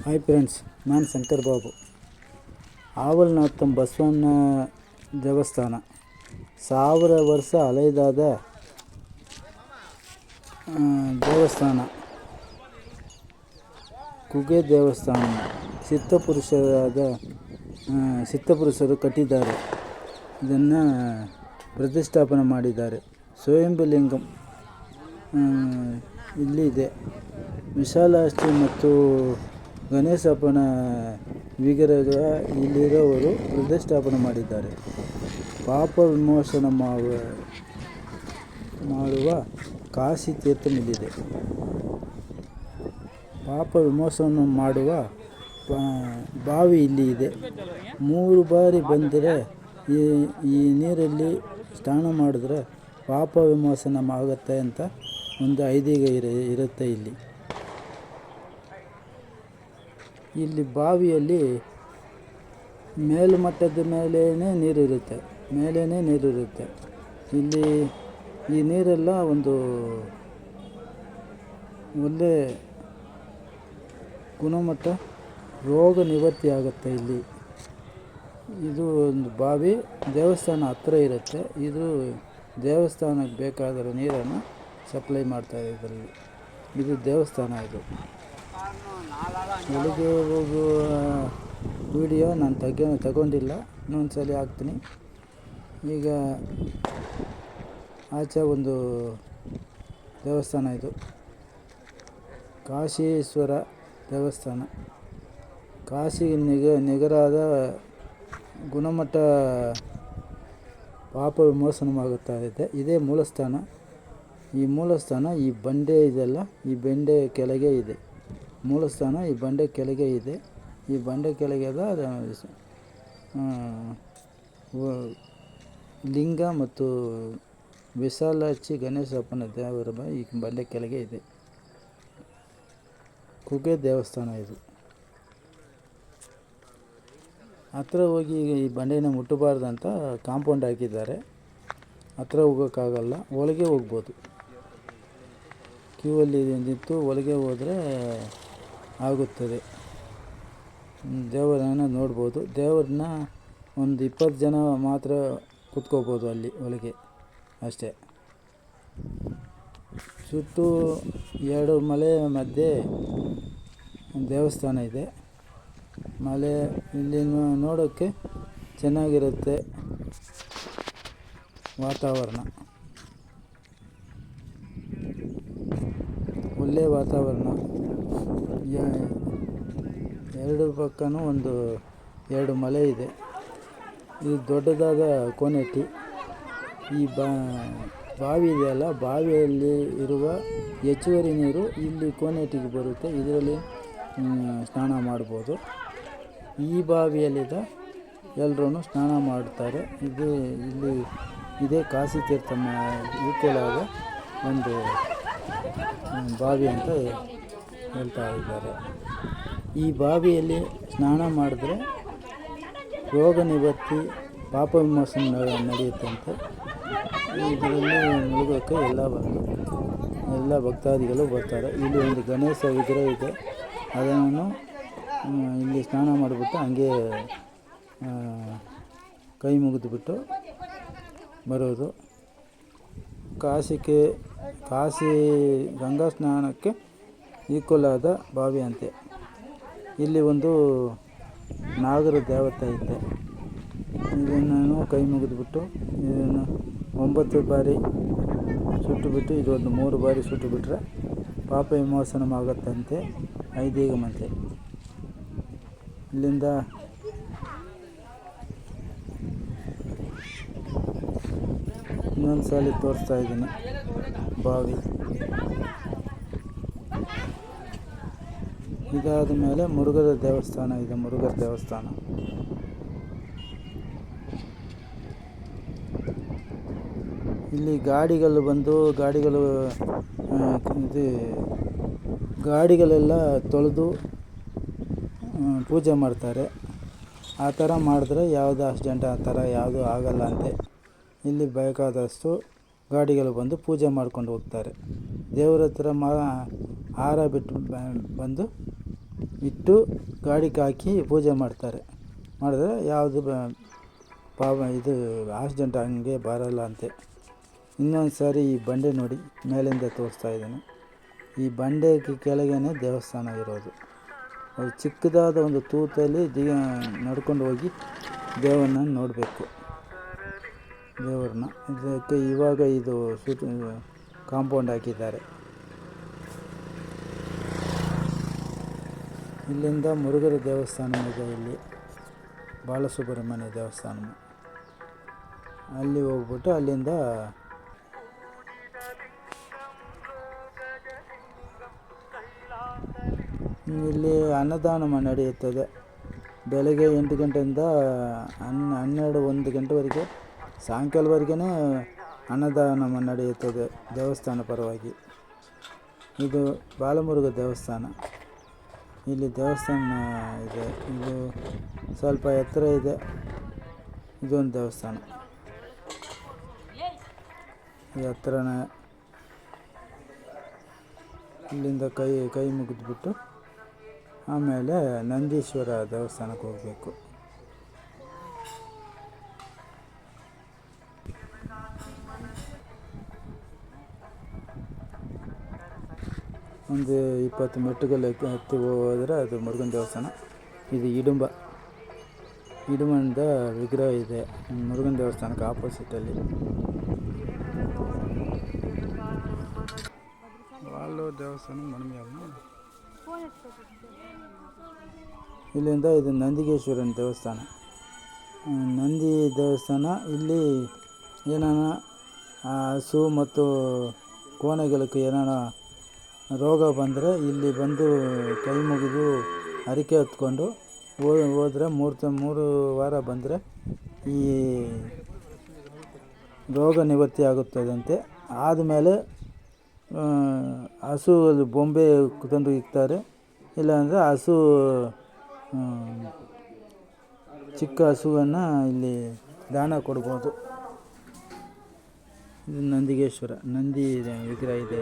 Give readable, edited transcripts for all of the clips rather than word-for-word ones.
Hi friends, ನಾನು ಶಂಕರ್ ಬಾಬು. ಆವಲ್ನಾಥ ಬಸವಣ್ಣ ದೇವಸ್ಥಾನ 1000 ವರ್ಷ ಹಳೆಯದಾದ ದೇವಸ್ಥಾನ. ಕುಗೆ ದೇವಸ್ಥಾನ ಸಿದ್ಧಪುರುಷರು ಕಟ್ಟಿದ್ದಾರೆ. ಇದನ್ನು ಪ್ರತಿಷ್ಠಾಪನೆ ಮಾಡಿದ್ದಾರೆ. ಸ್ವಯಂಭುಲಿಂಗಂ ಇಲ್ಲಿ ಇದೆ. ವಿಶಾಲಾಕ್ಷಿ ಮತ್ತು ಗಣೇಶಪ್ಪನ ವಿಗ್ರಹ ಇಲ್ಲಿರೋವರು ಪ್ರತಿಷ್ಠಾಪನೆ ಮಾಡಿದ್ದಾರೆ. ಪಾಪ ವಿಮೋಚನೆ ಮಾಡುವ ಕಾಶಿ ತೀರ್ಥ ಇಲ್ಲಿದೆ. ಪಾಪ ವಿಮೋಚನೆ ಮಾಡುವ ಬಾವಿ ಇಲ್ಲಿ ಇದೆ. 3 ಬಾರಿ ಬಂದರೆ ಈ ನೀರಲ್ಲಿ ಸ್ನಾನ ಮಾಡಿದ್ರೆ ಪಾಪ ವಿಮೋಚನೆ ಆಗುತ್ತೆ ಅಂತ ಒಂದು ಐದೀಗ ಇರುತ್ತೆ. ಇಲ್ಲಿ ಬಾವಿಯಲ್ಲಿ ಮೇಲ್ಮಟ್ಟದ ಮೇಲೇ ನೀರಿರುತ್ತೆ. ಇಲ್ಲಿ ಈ ನೀರೆಲ್ಲ ಒಂದು ಒಳ್ಳೆ ಗುಣಮಟ್ಟ ರೋಗ ನಿವೃತ್ತಿ ಆಗುತ್ತೆ. ಇದು ಒಂದು ಬಾವಿ ದೇವಸ್ಥಾನ ಹತ್ತಿರ ಇರುತ್ತೆ. ಇದು ದೇವಸ್ಥಾನಕ್ಕೆ ಬೇಕಾಗಿರೋ ನೀರನ್ನು ಸಪ್ಲೈ ಮಾಡ್ತಾರೆ. ಇದು ದೇವಸ್ಥಾನ. ಒಳಗೆ ಹೋಗುವ ವಿಡಿಯೋ ನಾನು ತಗೊಂಡಿಲ್ಲ, ಇನ್ನೊಂದು ಸಲ ಹಾಕ್ತೀನಿ. ಈಗ ಆಚೆ ಒಂದು ದೇವಸ್ಥಾನ, ಇದು ಕಾಶೀಶ್ವರ ದೇವಸ್ಥಾನ. ಕಾಶಿಗೆ ನಿಗರಾದ ಗುಣಮಟ್ಟ ಪಾಪ ವಿಮೋಚನವಾಗುತ್ತಾ ಇದೆ. ಇದೇ ಮೂಲಸ್ಥಾನ. ಈ ಬಂಡೆ ಇದೆಲ್ಲ, ಈ ಬಂಡೆ ಕೆಳಗೆ ಇದೆ ಮೂಲಸ್ಥಾನ. ಈ ಬಂಡೆ ಕೆಳಗೆ ಇದೆ. ಈ ಬಂಡೆ ಕೆಳಗೆ ಲಿಂಗ ಮತ್ತು ವಿಶಾಲಾಕ್ಷಿ ಗಣೇಶಪ್ಪನ ದೇವರ ಈ ಬಂಡೆ ಕೆಳಗೆ ಇದೆ. ಕುಗೆ ದೇವಸ್ಥಾನ ಇದು. ಹತ್ರ ಹೋಗಿ ಈ ಬಂಡೆನ ಮುಟ್ಟಬಾರ್ದಂತ ಕಾಂಪೌಂಡ್ ಹಾಕಿದ್ದಾರೆ. ಹತ್ರ ಹೋಗೋಕ್ಕಾಗಲ್ಲ, ಒಳಗೆ ಹೋಗ್ಬೋದು. ಕ್ಯೂವಲ್ಲಿ ನಿಂತು ಒಳಗೆ ಹೋದರೆ ಆಗುತ್ತದೆ. ದೇವರನ್ನು ನೋಡ್ಬೋದು. ದೇವರನ್ನ ಒಂದು 20 ಜನ ಮಾತ್ರ ಕೂತ್ಕೋಬೋದು ಅಲ್ಲಿ ಒಳಗೆ ಅಷ್ಟೇ. ಸುತ್ತು 2 ಮಲೆ ಮಧ್ಯೆ ದೇವಸ್ಥಾನ ಇದೆ. ಮಲೆ ಇಲ್ಲಿ ನೋಡೋಕ್ಕೆ ಚೆನ್ನಾಗಿರುತ್ತೆ ವಾತಾವರಣ. ಒಳ್ಳೆಯ ವಾತಾವರಣ. 2 ಪಕ್ಕನೂ 2 ಮಲೆ ಇದೆ. ಇದು ದೊಡ್ಡದಾದ ಕೋನೆಟ್ಟಿ. ಈ ಬಾವಿ ಇದೆಯಲ್ಲ, ಬಾವಿಯಲ್ಲಿ ಇರುವ ಹೆಚ್ಚುವರಿ ನೀರು ಇಲ್ಲಿ ಕೋನೆಟ್ಟಿಗೆ ಬರುತ್ತೆ. ಇದರಲ್ಲಿ ಸ್ನಾನ ಮಾಡ್ಬೋದು. ಈ ಬಾವಿಯಲ್ಲಿದ್ದ ಎಲ್ಲರೂ ಸ್ನಾನ ಮಾಡ್ತಾರೆ. ಇದೇ ಕಾಶಿ ತೀರ್ಥ ಈಕ್ವಲಾದ ಒಂದು ಬಾವಿ ಅಂತ ಹೇಳ್ತಾ ಇದ್ದಾರೆ. ಈ ಬಾವಿಯಲ್ಲಿ ಸ್ನಾನ ಮಾಡಿದ್ರೆ ರೋಗ ನಿವೃತ್ತಿ, ಪಾಪ ವಿಮೋಚನೆ ನಡೆಯುತ್ತಂತೆ. ಇದರಲ್ಲಿ ಮುಳುಗೋಕ್ಕೆ ಎಲ್ಲ ಭಕ್ತಾದಿಗಳು ಬರ್ತಾರೆ. ಇಲ್ಲಿ ಒಂದು ಗಣೇಶ ವಿಗ್ರಹ ಇದೆ. ಅದನ್ನು ಇಲ್ಲಿ ಸ್ನಾನ ಮಾಡಿಬಿಟ್ಟು ಹಂಗೆ ಕೈ ಮುಗಿದುಬಿಟ್ಟು ಬರೋದು. ಕಾಶಿ ಗಂಗಾ ಸ್ನಾನಕ್ಕೆ ಈಕ್ವಲ್ ಆದ ಬಾವಿ ಅಂತೆ. ಇಲ್ಲಿ ಒಂದು ನಾಗರ ದೇವತೆ ಇದೆ. ಇದನ್ನು ಕೈ ಮುಗಿದುಬಿಟ್ಟು ಇದನ್ನು 9 ಬಾರಿ ಸುಟ್ಟುಬಿಟ್ಟು, ಇದೊಂದು 3 ಬಾರಿ ಸುಟ್ಟುಬಿಟ್ರೆ ಪಾಪ ವಿಮೋಚನೆ ಆಗುತ್ತಂತೆ ಐದೀಗಮಂತೆ. ಇಲ್ಲಿಂದ ಇನ್ನೊಂದು ಸಾಲಿ ತೋರಿಸ್ತಾ ಇದ್ದೀನಿ ಬಾವಿ. ಇದಾದ ಮೇಲೆ ಮುರುಘದ ದೇವಸ್ಥಾನ ಇದೆ. ಮುರುಘರ ದೇವಸ್ಥಾನ ಇಲ್ಲಿ ಗಾಡಿಗಳೆಲ್ಲ ತೊಳೆದು ಪೂಜೆ ಮಾಡ್ತಾರೆ. ಆ ಥರ ಮಾಡಿದ್ರೆ ಯಾವುದು ಆಕ್ಸಿಡೆಂಟ್ ಆ ಥರ ಯಾವುದೂ ಆಗಲ್ಲ ಅಂತೆ. ಇಲ್ಲಿ ಬೇಕಾದಷ್ಟು ಗಾಡಿಗಳು ಬಂದು ಪೂಜೆ ಮಾಡ್ಕೊಂಡು ಹೋಗ್ತಾರೆ. ದೇವರ ಹತ್ರ ಹಾರ ಬಿಟ್ಟು ಬಂದು ಇಟ್ಟು ಗಾಡಿಗೆ ಹಾಕಿ ಪೂಜೆ ಮಾಡ್ತಾರೆ. ಮಾಡಿದ್ರೆ ಯಾವುದು ಇದು ಆಕ್ಸಿಡೆಂಟ್ ಹಂಗೆ ಬರಲ್ಲ ಅಂತೆ. ಇನ್ನೊಂದು ಸಾರಿ ಈ ಬಂಡೆ ನೋಡಿ, ಮೇಲಿಂದ ತೋರಿಸ್ತಾ ಇದ್ದೇನೆ. ಈ ಬಂಡೆ ಕೆಳಗೇನೆ ದೇವಸ್ಥಾನ ಇರೋದು. ಅದು ಚಿಕ್ಕದಾದ ಒಂದು ತೂತಲ್ಲಿ ನಡ್ಕೊಂಡು ಹೋಗಿ ದೇವರನ್ನ ನೋಡಬೇಕು. ದೇವ್ರನ್ನ ಇದಕ್ಕೆ ಇವಾಗ ಇದು ಕಾಂಪೌಂಡ್ ಹಾಕಿದ್ದಾರೆ. ಇಲ್ಲಿಂದ ಮುರುಘರ ದೇವಸ್ಥಾನ ಇದೆ. ಇಲ್ಲಿ ಬಾಲಸುಬ್ರಹ್ಮಣ್ಯ ದೇವಸ್ಥಾನ. ಅಲ್ಲಿ ಹೋಗ್ಬಿಟ್ಟು ಅಲ್ಲಿಂದ ಇಲ್ಲಿ ಅನ್ನದಾನ ನಡೆಯುತ್ತದೆ. ಬೆಳಗ್ಗೆ 8 ಗಂಟೆಯಿಂದ 1 ಗಂಟೆವರೆಗೆ, ಸಾಯಂಕಾಲವರೆಗೂ ಅನ್ನದಾನ ನಡೆಯುತ್ತದೆ ದೇವಸ್ಥಾನ ಪರವಾಗಿ. ಇದು ಬಾಲಮುರುಘ ದೇವಸ್ಥಾನ. ಇಲ್ಲಿ ದೇವಸ್ಥಾನ ಇದೆ. ಇದು ಸ್ವಲ್ಪ ಎತ್ತರ ಇದೆ. ಇದೊಂದು ದೇವಸ್ಥಾನ ಎತ್ತರನೇ. ಇಲ್ಲಿಂದ ಕೈ ಮುಗಿದ್ಬಿಟ್ಟು ಆಮೇಲೆ ನಂದೀಶ್ವರ ದೇವಸ್ಥಾನಕ್ಕೆ ಹೋಗಬೇಕು. ಒಂದು 20 ಮೆಟ್ಟುಗಳು ಹತ್ತಿ ಹೋದರೆ ಅದು ಮುರುಘನ ದೇವಸ್ಥಾನ. ಇದು ಇಡುಂಬದ ವಿಗ್ರಹ ಇದೆ ಮುರುಘನ ದೇವಸ್ಥಾನಕ್ಕೆ ಆಪೋಸಿಟಲ್ಲಿ. ದೇವಸ್ಥಾನ ಇಲ್ಲಿಂದ ಇದು ನಂದಿಗೇಶ್ವರನ ದೇವಸ್ಥಾನ. ನಂದಿ ದೇವಸ್ಥಾನ. ಇಲ್ಲಿ ಏನಾನ ಹಸು ಮತ್ತು ಕೋಣೆಗಳಿಗೆ ಏನಾನ ರೋಗ ಬಂದರೆ ಇಲ್ಲಿ ಬಂದು ಕೈ ಮುಗಿದು ಹರಕೆ ಹೊತ್ಕೊಂಡು ಹೋದರೆ 3 ವಾರ ಬಂದರೆ ಈ ರೋಗ ನಿವೃತ್ತಿ ಆಗುತ್ತದಂತೆ. ಆದಮೇಲೆ ಹಸು ಬೊಂಬೆ ತಂದು ಇಕ್ತಾರೆ. ಇಲ್ಲಾಂದರೆ ಹಸು ಚಿಕ್ಕ ಹಸುವನ್ನು ಇಲ್ಲಿ ದಾನ ಕೊಡ್ಬೋದು. ಇದು ನಂದಿಗೇಶ್ವರ ನಂದಿ ವಿಗ್ರಹ ಇದೆ.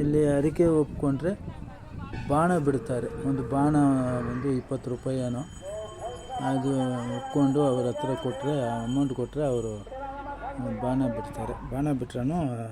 ಇಲ್ಲಿ ಹರಕೆ ಒಪ್ಕೊಂಡ್ರೆ ಬಾಣ ಬಿಡ್ತಾರೆ. ಒಂದು ಬಾಣ ಒಂದು 20 ರೂಪಾಯಿ ಏನೋ, ಅದು ಒಪ್ಕೊಂಡು ಅವ್ರ ಹತ್ರ ಕೊಟ್ಟರೆ, ಅಮೌಂಟ್ ಕೊಟ್ಟರೆ ಅವರು ಬಾಣ ಬಿಡ್ತಾರೆ. ಬಾಣ ಬಿಟ್ರೂ ಅದೇ